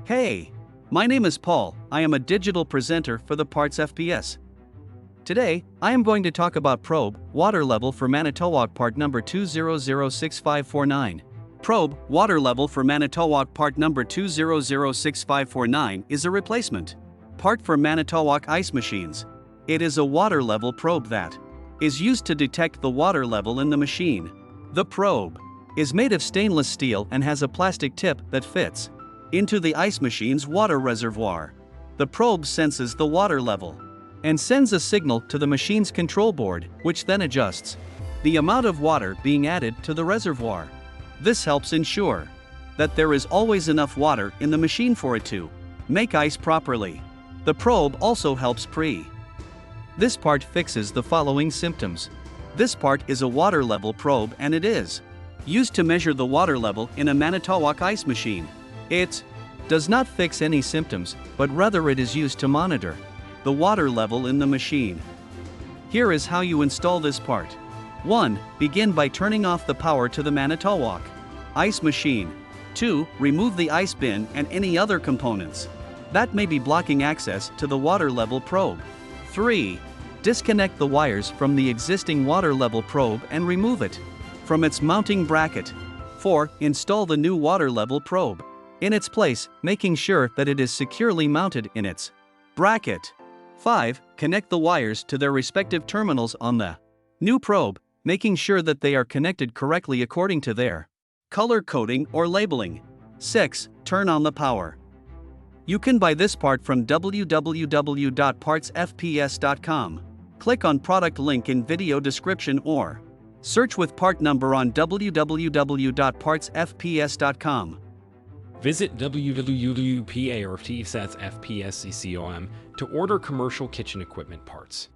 Hey, my name is Paul. I am a digital presenter for the PartsFPS. Today, I am going to talk about probe, water level for Manitowoc part number 2006549. Probe, water level for Manitowoc part number 2006549 is a replacement part for Manitowoc ice machines. It is a water level probe that is used to detect the water level in the machine. The probe is made of stainless steel and has a plastic tip that fits into the ice machine's water reservoir. The probe senses the water level and sends a signal to the machine's control board, which then adjusts the amount of water being added to the reservoir. This helps ensure that there is always enough water in the machine for it to make ice properly. The probe also helps This part fixes the following symptoms. This part is a water level probe and it is used to measure the water level in a Manitowoc ice machine. It does not fix any symptoms, but rather it is used to monitor the water level in the machine. Here is how you install this part. 1. Begin by turning off the power to the Manitowoc ice machine. 2. Remove the ice bin and any other components that may be blocking access to the water level probe. 3. Disconnect the wires from the existing water level probe and remove it from its mounting bracket. 4. Install the new water level probe in its place, making sure that it is securely mounted in its bracket. 5. Connect the wires to their respective terminals on the new probe, making sure that they are connected correctly according to their color coding or labeling. 6. Turn on the power. You can buy this part from www.partsfps.com. Click on product link in video description or search with part number on www.partsfps.com. Visit www.partsfps.com to order commercial kitchen equipment parts.